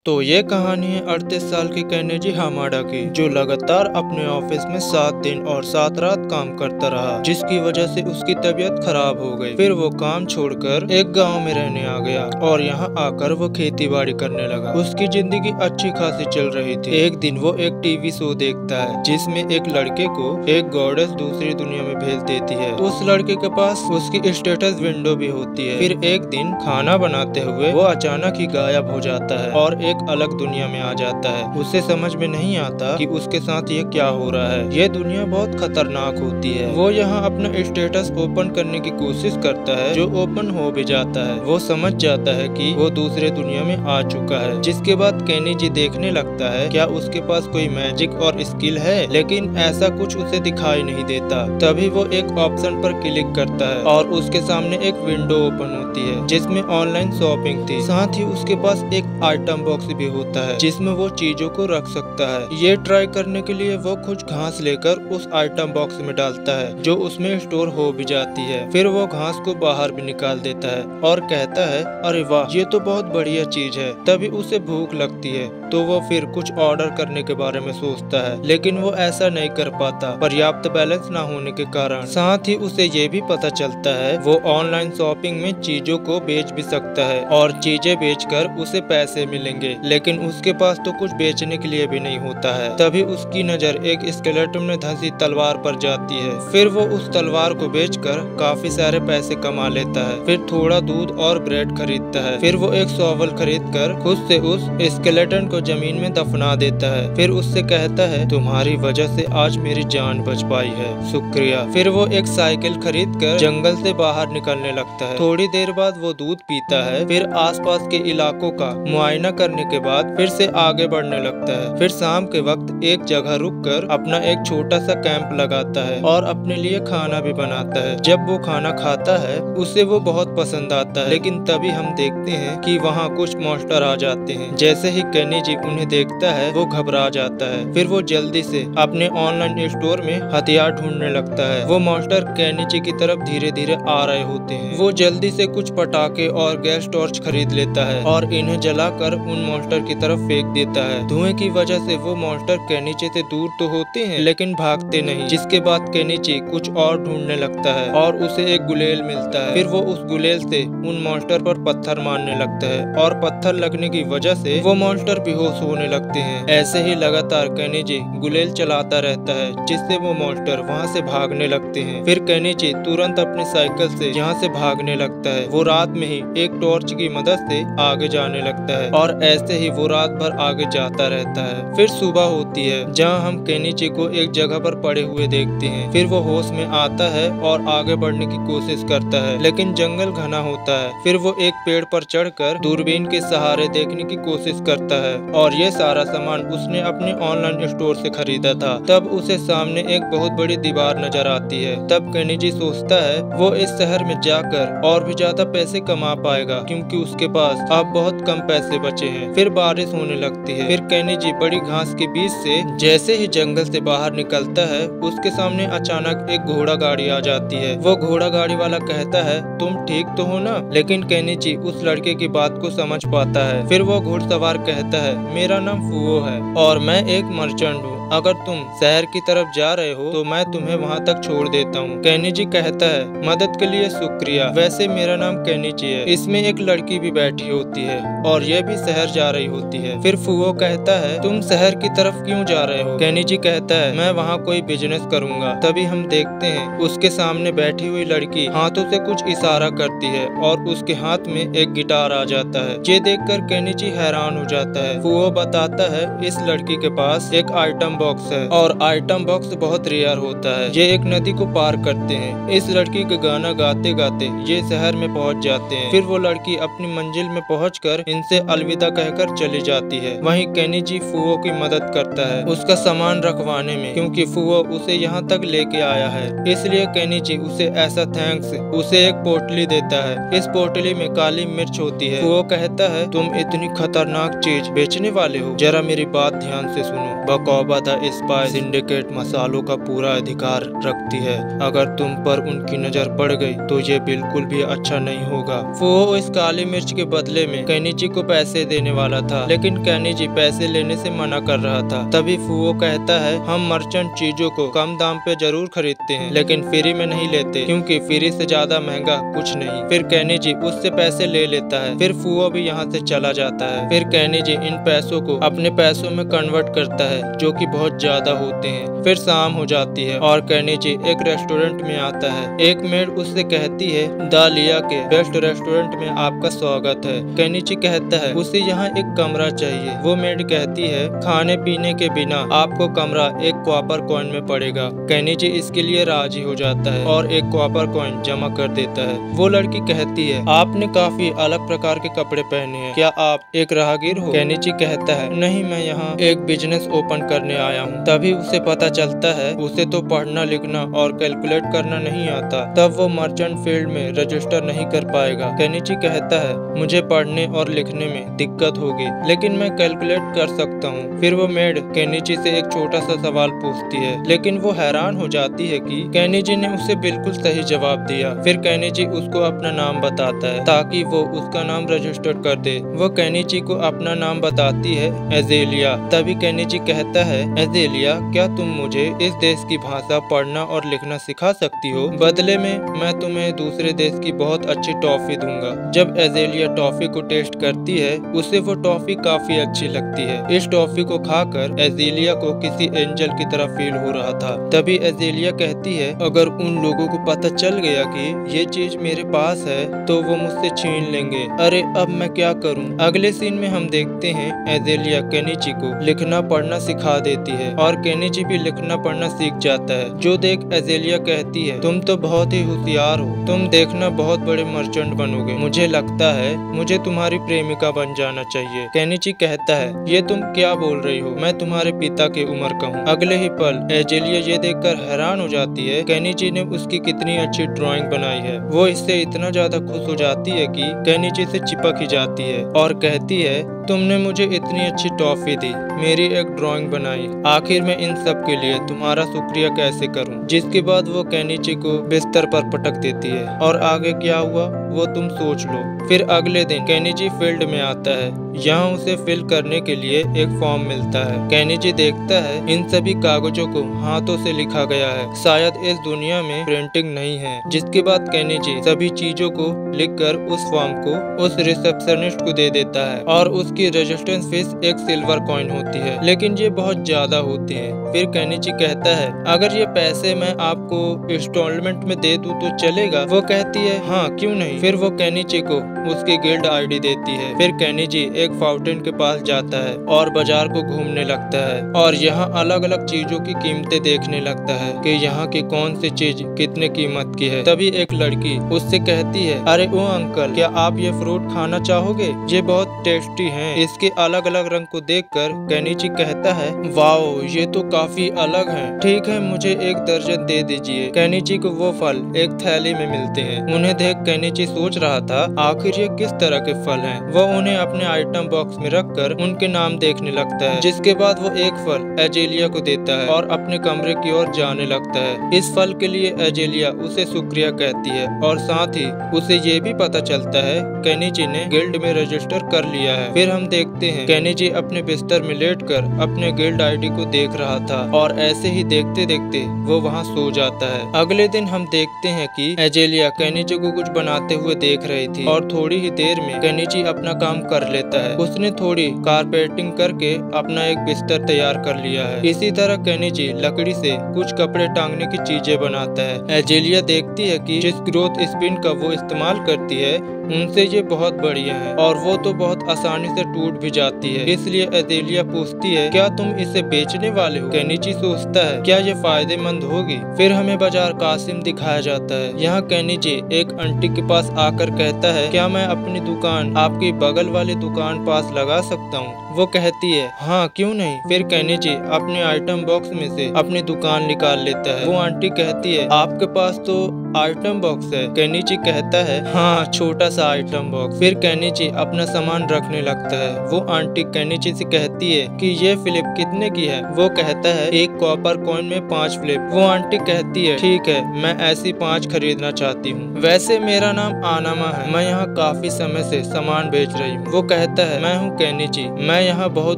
तो ये कहानी है 38 साल की केनेजी हामाडा की, जो लगातार अपने ऑफिस में 7 दिन और 7 रात काम करता रहा, जिसकी वजह से उसकी तबीयत खराब हो गई। फिर वो काम छोड़कर एक गांव में रहने आ गया और यहाँ आकर वो खेती बाड़ी करने लगा। उसकी जिंदगी अच्छी खासी चल रही थी। एक दिन वो एक टीवी शो देखता है जिसमें एक लड़के को एक गॉडेस दूसरी दुनिया में भेज देती है। उस लड़के के पास उसकी स्टेटस विंडो भी होती है। फिर एक दिन खाना बनाते हुए वो अचानक ही गायब हो जाता है और एक अलग दुनिया में आ जाता है। उसे समझ में नहीं आता कि उसके साथ ये क्या हो रहा है। ये दुनिया बहुत खतरनाक होती है। वो यहाँ अपना स्टेटस ओपन करने की कोशिश करता है, जो ओपन हो भी जाता है। वो समझ जाता है कि वो दूसरे दुनिया में आ चुका है। जिसके बाद केनेजी देखने लगता है क्या उसके पास कोई मैजिक और स्किल है, लेकिन ऐसा कुछ उसे दिखाई नहीं देता। तभी वो एक ऑप्शन पर क्लिक करता है और उसके सामने एक विंडो ओपन होती है जिसमें ऑनलाइन शॉपिंग थी। साथ ही उसके पास एक आइटम बॉक्स भी होता है जिसमें वो चीजों को रख सकता है। ये ट्राई करने के लिए वो कुछ घास लेकर उस आइटम बॉक्स में डालता है, जो उसमें स्टोर हो भी जाती है। फिर वो घास को बाहर भी निकाल देता है और कहता है, अरे वाह, ये तो बहुत बढ़िया चीज है। तभी उसे भूख लगती है तो वो फिर कुछ ऑर्डर करने के बारे में सोचता है, लेकिन वो ऐसा नहीं कर पाता, पर्याप्त बैलेंस ना होने के कारण। साथ ही उसे ये भी पता चलता है वो ऑनलाइन शॉपिंग में चीजों को बेच भी सकता है और चीजें बेचकर उसे पैसे मिलेंगे, लेकिन उसके पास तो कुछ बेचने के लिए भी नहीं होता है। तभी उसकी नजर एक स्केलेटन में धंसी तलवार पर जाती है। फिर वो उस तलवार को बेचकर काफी सारे पैसे कमा लेता है। फिर थोड़ा दूध और ब्रेड खरीदता है। फिर वो एक शॉवल खरीदकर खुद से उस स्केलेटन को जमीन में दफना देता है। फिर उससे कहता है, तुम्हारी वजह से आज मेरी जान बच पाई है, शुक्रिया। फिर वो एक साइकिल खरीदकर जंगल से बाहर निकलने लगता है। थोड़ी देर बाद वो दूध पीता है। फिर आसपास के इलाकों का मुआयना करने के बाद फिर से आगे बढ़ने लगता है। फिर शाम के वक्त एक जगह रुककर अपना एक छोटा सा कैंप लगाता है और अपने लिए खाना भी बनाता है। जब वो खाना खाता है उसे वो बहुत पसंद आता है, लेकिन तभी हम देखते हैं कि वहाँ कुछ मॉन्स्टर आ जाते हैं। जैसे ही केनेजी उन्हें देखता है वो घबरा जाता है। फिर वो जल्दी से अपने ऑनलाइन स्टोर में हथियार ढूंढने लगता है। वो मॉन्स्टर केनेजी की तरफ धीरे धीरे आ रहे होते हैं। वो जल्दी से कुछ पटाखे और गैस टॉर्च खरीद लेता है और इन्हें जलाकर उन मॉन्स्टर की तरफ फेंक देता है। धुएं की वजह से वो मॉन्स्टर केनेजी से दूर तो होते हैं, लेकिन भागते नहीं। जिसके बाद केनेजी कुछ और ढूंढने लगता है और उसे एक गुलेल मिलता है। फिर वो उस गुलेल से उन मॉन्स्टर पर पत्थर मारने लगता है और पत्थर लगने की वजह से वो मॉन्स्टर बेहोश होने लगते हैं। ऐसे ही लगातार केनेजी गुलेल चलाता रहता है, जिससे वो मॉन्स्टर वहाँ से भागने लगते हैं। फिर केनेजी तुरंत अपनी साइकिल से यहाँ से भागने लगता है। वो रात में ही एक टॉर्च की मदद से आगे जाने लगता है और ऐसे ही वो रात भर आगे जाता रहता है। फिर सुबह होती है, जहाँ हम केनेजी को एक जगह पर पड़े हुए देखते हैं। फिर वो होश में आता है और आगे बढ़ने की कोशिश करता है, लेकिन जंगल घना होता है। फिर वो एक पेड़ पर चढ़कर दूरबीन के सहारे देखने की कोशिश करता है और ये सारा सामान उसने अपने ऑनलाइन स्टोर से खरीदा था। तब उसे सामने एक बहुत बड़ी दीवार नजर आती है। तब केनेजी सोचता है वो इस शहर में जाकर और भी ज्यादा पैसे कमा पाएगा, क्योंकि उसके पास अब बहुत कम पैसे बचे हैं। फिर बारिश होने लगती है। फिर केनेजी बड़ी घास के बीच से जैसे ही जंगल से बाहर निकलता है, उसके सामने अचानक एक घोड़ा गाड़ी आ जाती है। वो घोड़ा गाड़ी वाला कहता है, तुम ठीक तो हो ना? लेकिन केनेजी उस लड़के की बात को समझ पाता है। फिर वो घुड़सवार कहता है, मेरा नाम फुओ है और मैं एक मर्चेंट हूँ। अगर तुम शहर की तरफ जा रहे हो तो मैं तुम्हें वहाँ तक छोड़ देता हूँ। केनेजी कहता है, मदद के लिए शुक्रिया, वैसे मेरा नाम केनेजी है। इसमें एक लड़की भी बैठी होती है और ये भी शहर जा रही होती है। फिर फुओ कहता है, तुम शहर की तरफ क्यों जा रहे हो? केनेजी कहता है, मैं वहाँ कोई बिजनेस करूँगा। तभी हम देखते हैं उसके सामने बैठी हुई लड़की हाथों से कुछ इशारा करती है और उसके हाथ में एक गिटार आ जाता है। ये देखकर केनेजी हैरान हो जाता है। फुओ बताता है इस लड़की के पास एक आइटम बॉक्स है और आइटम बॉक्स बहुत रेयर होता है। ये एक नदी को पार करते हैं। इस लड़की का गाना गाते गाते ये शहर में पहुंच जाते हैं। फिर वो लड़की अपनी मंजिल में पहुंचकर इनसे अलविदा कहकर चली जाती है। वहीं केनेजी फुओ की मदद करता है उसका सामान रखवाने में, क्योंकि फुओ उसे यहाँ तक लेके आया है। इसलिए केनेजी उसे ऐसा थैंक्स उसे एक पोटली देता है। इस पोटली में काली मिर्च होती है। फुओ कहता है, तुम इतनी खतरनाक चीज बेचने वाले हो? जरा मेरी बात ध्यान से सुनो। बकौबा ज्यादा स्पाई सिंडिकेट मसालों का पूरा अधिकार रखती है। अगर तुम पर उनकी नजर पड़ गई तो ये बिल्कुल भी अच्छा नहीं होगा। फुओ इस काली मिर्च के बदले में केनिची को पैसे देने वाला था, लेकिन केनिची पैसे लेने से मना कर रहा था। तभी फुओ कहता है, हम मर्चेंट चीजों को कम दाम पे जरूर खरीदते हैं, लेकिन फ्री में नहीं लेते, क्योंकि फ्री से ज्यादा महंगा कुछ नहीं। फिर केनिची उससे पैसे ले लेता है। फिर फुओ भी यहाँ से चला जाता है। फिर केनिची इन पैसों को अपने पैसों में कन्वर्ट करता है, जो कि बहुत ज्यादा होते हैं। फिर शाम हो जाती है और केनिची एक रेस्टोरेंट में आता है। एक मेड उससे कहती है, दालिया के बेस्ट रेस्टोरेंट में आपका स्वागत है। केनिची कहता है उसे यहाँ एक कमरा चाहिए। वो मेड कहती है, खाने पीने के बिना आपको कमरा एक क्वापर कॉइन में पड़ेगा। केनिची इसके लिए राजी हो जाता है और एक क्वापर कॉइन जमा कर देता है। वो लड़की कहती है, आपने काफी अलग प्रकार के कपड़े पहने हैं, क्या आप एक राहगीर हो? केनिची कहता है, नहीं, मैं यहाँ एक बिजनेस ओपन करने आया हूँ। तभी उसे पता चलता है उसे तो पढ़ना लिखना और कैलकुलेट करना नहीं आता, तब वो मर्चेंट फील्ड में रजिस्टर नहीं कर पाएगा। केनिची कहता है, मुझे पढ़ने और लिखने में दिक्कत होगी, लेकिन मैं कैलकुलेट कर सकता हूँ। फिर वो मेड केनिची से एक छोटा सा सवाल पूछती है, लेकिन वो हैरान हो जाती है कि केनिची ने उसे बिल्कुल सही जवाब दिया। फिर केनिची उसको अपना नाम बताता है ताकि वो उसका नाम रजिस्टर कर दे। वो केनिची को अपना नाम बताती है, एजेलिया। तभी केनिची कहता है, एजेलिया, क्या तुम मुझे इस देश की भाषा पढ़ना और लिखना सिखा सकती हो? बदले में मैं तुम्हें दूसरे देश की बहुत अच्छी टॉफी दूंगा। जब एजेलिया टॉफी को टेस्ट करती है, उसे वो टॉफी काफी अच्छी लगती है। इस टॉफी को खाकर एजेलिया को किसी एंजल की तरह फील हो रहा था। तभी एजेलिया कहती है, अगर उन लोगों को पता चल गया कि ये चीज मेरे पास है तो वो मुझसे छीन लेंगे। अरे अब मैं क्या करूं? अगले सीन में हम देखते हैं एजेलिया केनिची को लिखना पढ़ना सिखा देती है और केनिची भी लिखना पढ़ना सीख जाता है। जो देख एजेलिया कहती है, तुम तो बहुत ही होशियार हो, तुम देखना बहुत बड़े मर्चेंट बनोगे। मुझे लगता है मुझे तुम्हारी प्रेमिका बन जाना चाहिए। केनिची कहता है, ये तुम क्या बोल रही हो? मैं तुम्हारे पिता की उम्र का हूँ। अगले ही पल एजेलिया ये देखकर हैरान हो जाती है केनिची ने उसकी कितनी अच्छी ड्राइंग बनाई है। वो इससे इतना ज्यादा खुश हो जाती है कि केनिची से चिपक ही जाती है और कहती है, तुमने मुझे इतनी अच्छी टॉफी दी, मेरी एक ड्राइंग बनाई, आखिर में इन सब के लिए तुम्हारा शुक्रिया कैसे करूं? जिसके बाद वो केनिची को बिस्तर पर पटक देती है और आगे क्या हुआ वो तुम सोच लो। फिर अगले दिन केनिची फील्ड में आता है। यहाँ उसे फिल करने के लिए एक फॉर्म मिलता है। केनिची देखता है इन सभी कागजों को हाथों से लिखा गया है, शायद इस दुनिया में प्रिंटिंग नहीं है। जिसके बाद केनिची सभी चीजों को लिखकर उस फॉर्म को उस रिसेप्शनिस्ट को दे देता है और उसकी रजिस्ट्रेशन फीस एक सिल्वर कॉइन होती है, लेकिन ये बहुत ज्यादा होती है। फिर केनिची कहता है, अगर ये पैसे मैं आपको इंस्टॉलमेंट में दे दूं तो चलेगा? वो कहती है, हाँ क्यों नहीं। फिर वो केनिची को उसकी गिल्ड आईडी देती है। फिर केनिची एक फाउंटेन के पास जाता है और बाजार को घूमने लगता है और यहाँ अलग अलग चीजों की कीमतें देखने लगता है कि यहाँ की कौन सी चीज कितने कीमत की है। तभी एक लड़की उससे कहती है, अरे ओ अंकल, क्या आप ये फ्रूट खाना चाहोगे? ये बहुत टेस्टी हैं। इसके अलग अलग रंग को देखकर केनिची कहता है, वाओ ये तो काफी अलग हैं। ठीक है, मुझे एक दर्जन दे दीजिए। केनिची को वो फल एक थैली में मिलते हैं। उन्हें देख केनिची सोच रहा था आखिर ये किस तरह के फल हैं। वो उन्हें अपने आइटम बॉक्स में रखकर उनके नाम देखने लगता है। जिसके बाद वो एक फल एजेलिया को देता है और अपने कमरे की ओर जाने लगता है। इस फल के लिए एजेलिया उसे शुक्रिया कहती है और साथ ही उसे ये भी पता चलता है केनिची ने गिल्ड में रजिस्टर कर लिया है। फिर हम देखते हैं केनिची अपने बिस्तर में लेटकर अपने गिल्ड आईडी को देख रहा था और ऐसे ही देखते देखते वो वहाँ सो जाता है। अगले दिन हम देखते हैं कि एजेलिया केनिची को कुछ बनाते हुए देख रही थी और थोड़ी ही देर में केनिची अपना काम कर लेता है। उसने थोड़ी कारपेटिंग करके अपना एक बिस्तर तैयार कर लिया है। इसी तरह केनिची लकड़ी से कुछ कपड़े टांगने की चीजें बनाता है। एजेलिया देखती है कि जिस ग्रोथ स्पिन का वो इस्तेमाल करती है उनसे ये बहुत बढ़िया है और वो तो बहुत आसानी से टूट भी जाती है। इसलिए एजेलिया पूछती है, क्या तुम इसे बेचने वाले हो? केनिची सोचता है, क्या ये फायदेमंद होगी? फिर हमें बाजार कासिम दिखाया जाता है। यहाँ केनिची एक आंटी के पास आकर कहता है, क्या मैं अपनी दुकान आपकी बगल वाली दुकान पास लगा सकता हूँ? वो कहती है हाँ क्यों नहीं। फिर केनिची अपने आइटम बॉक्स में से अपनी दुकान निकाल लेता है। वो आंटी कहती है आपके पास तो आइटम बॉक्स है। केनिची कहता है हाँ छोटा सा आइटम बॉक्स। फिर केनिची अपना सामान रखने लगता है। वो आंटी केनिची से कहती है कि ये फ्लिप कितने की है। वो कहता है 1 कॉपर कॉइन में 5 फ्लिप। वो आंटी कहती है ठीक है मैं ऐसी 5 खरीदना चाहती हूँ। वैसे मेरा नाम आनामा है, मैं यहाँ काफी समय से सामान बेच रही हूँ। वो कहता है मैं हूँ केनिची, मैं यहाँ बहुत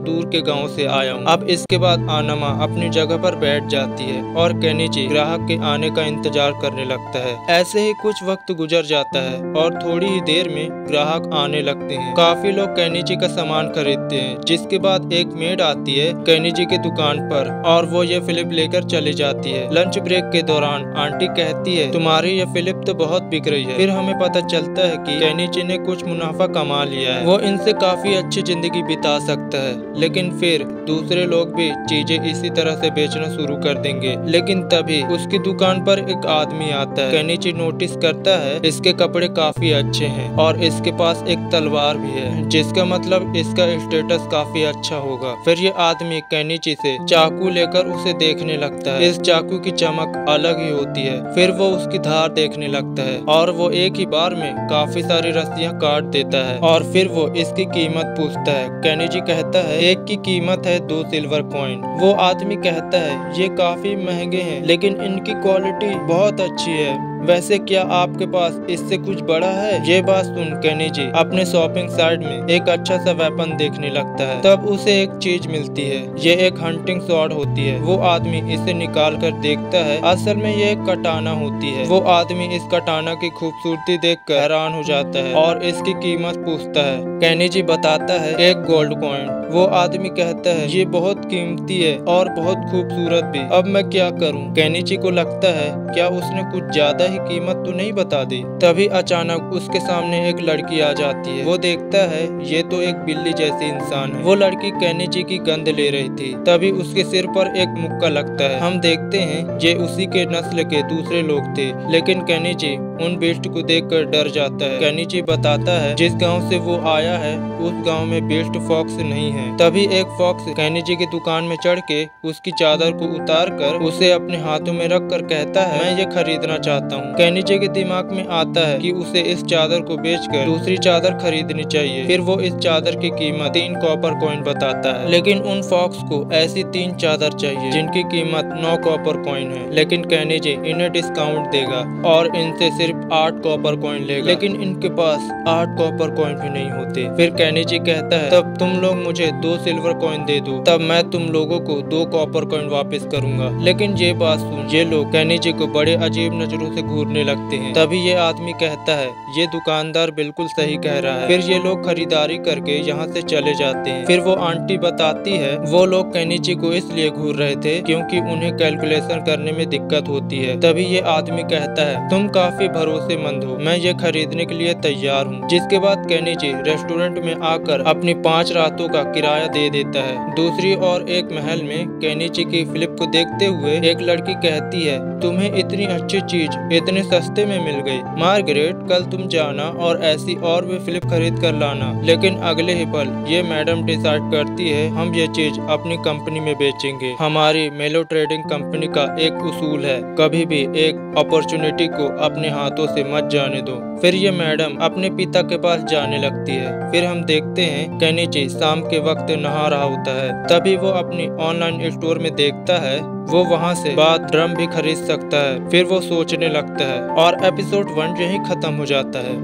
दूर के गाँव से आया हूँ। अब इसके बाद आनामा अपनी जगह पर बैठ जाती है और केनिची ग्राहक के आने का इंतजार करने लगता है। ऐसे ही कुछ वक्त गुजर जाता है और थोड़ी ही देर में ग्राहक आने लगते हैं। काफी लोग केनिची का सामान खरीदते हैं, जिसके बाद एक मेड आती है केनिची की दुकान पर और वो ये फिलिप लेकर चली जाती है। लंच ब्रेक के दौरान आंटी कहती है तुम्हारी ये फिलिप तो बहुत बिक रही है। फिर हमें पता चलता है कि केनिची ने कुछ मुनाफा कमा लिया है, वो इनसे काफी अच्छी जिंदगी बिता सकता है। लेकिन फिर दूसरे लोग भी चीजें इसी तरह से बेचना शुरू कर देंगे। लेकिन तभी उसकी दुकान पर एक आदमी आता है। केनिची नोटिस करता है इसके कपड़े काफी अच्छे हैं और इसके पास एक तलवार भी है, जिसका मतलब इसका स्टेटस काफी अच्छा होगा। फिर ये आदमी केनिची से चाकू लेकर उसे देखने लगता है। इस चाकू की चमक अलग ही होती है। फिर वो उसकी धार देखने लगता है और वो एक ही बार में काफी सारी रस्सियां काट देता है और फिर वो इसकी कीमत पूछता है। केनिची कहता है एक की कीमत है 2 सिल्वर कॉइन। वो आदमी कहता है ये काफी महंगे हैं लेकिन इनकी क्वालिटी बहुत अच्छी है। वैसे क्या आपके पास इससे कुछ बड़ा है? ये बात सुन केनिची अपने शॉपिंग साइड में एक अच्छा सा वेपन देखने लगता है। तब उसे एक चीज मिलती है, ये एक हंटिंग स्वॉर्ड होती है। वो आदमी इसे निकाल कर देखता है, असल में ये एक कटाना होती है। वो आदमी इस कटाना की खूबसूरती देखकर हैरान हो जाता है और इसकी कीमत पूछता है। केनिची बताता है 1 गोल्ड कॉइन। वो आदमी कहता है ये बहुत कीमती है और बहुत खूबसूरत भी, अब मैं क्या करूं? केनिची को लगता है क्या उसने कुछ ज्यादा ही कीमत तो नहीं बता दी। तभी अचानक उसके सामने एक लड़की आ जाती है। वो देखता है ये तो एक बिल्ली जैसी इंसान है। वो लड़की केनिची की गंध ले रही थी। तभी उसके सिर पर एक मुक्का लगता है। हम देखते हैं ये उसी के नस्ल के दूसरे लोग थे, लेकिन केनिची उन बीस्ट को देखकर डर जाता है। केनिची बताता है जिस गांव से वो आया है उस गांव में बीस्ट फॉक्स नहीं है। तभी एक फॉक्स केनिची की दुकान में चढ़ के उसकी चादर को उतार कर उसे अपने हाथों में रख कर कहता है मैं ये खरीदना चाहता हूँ। केनिची के दिमाग में आता है कि उसे इस चादर को बेचकर दूसरी चादर खरीदनी चाहिए। फिर वो इस चादर की कीमत 3 कॉपर कॉइन बताता है। लेकिन उन फॉक्स को ऐसी 3 चादर चाहिए जिनकी कीमत 9 कॉपर कॉइन है। लेकिन केनिची इन्हें डिस्काउंट देगा और इनसे सिर्फ 8 कॉपर कॉइन लेगा। लेकिन इनके पास 8 कॉपर कॉइन भी नहीं होते। फिर केनिची कहता है तब तुम लोग मुझे 2 सिल्वर कॉइन दे दो, तब मैं तुम लोगों को 2 कॉपर कॉइन वापस करूंगा। लेकिन ये बात सुन ये लोग केनिची को बड़े अजीब नजरों से घूरने लगते हैं। तभी ये आदमी कहता है ये दुकानदार बिल्कुल सही कह रहा है। फिर ये लोग खरीदारी करके यहाँ से चले जाते हैं। फिर वो आंटी बताती है वो लोग केनिची को इसलिए घूर रहे थे क्योंकि उन्हें कैलकुलेशन करने में दिक्कत होती है। तभी ये आदमी कहता है तुम काफी भरोसेमंद हो, मैं ये खरीदने के लिए तैयार हूँ। जिसके बाद केनिची रेस्टोरेंट में आकर अपनी 5 रातों का किराया दे देता है। दूसरी ओर एक महल में केनिची की फिलिप को देखते हुए एक लड़की कहती है तुम्हें इतनी अच्छी चीज इतने सस्ते में मिल गई। मार्गरेट कल तुम जाना और ऐसी और भी फिलिप खरीद कर लाना। लेकिन अगले ही पल ये मैडम डिसाइड करती है हम ये चीज अपनी कंपनी में बेचेंगे। हमारी मेलो ट्रेडिंग कंपनी का एक उसूल है कभी भी एक अपॉर्चुनिटी को अपने हाथों से मत जाने दो। फिर ये मैडम अपने पिता के पास जाने लगती है। फिर हम देखते हैं केनिची शाम के वक्त नहा रहा होता है। तभी वो अपनी ऑनलाइन स्टोर में देखता है वो वहाँ से बाथ ड्रम भी खरीद सकता है। फिर वो सोचने लगता है और एपिसोड 1 यहीं खत्म हो जाता है।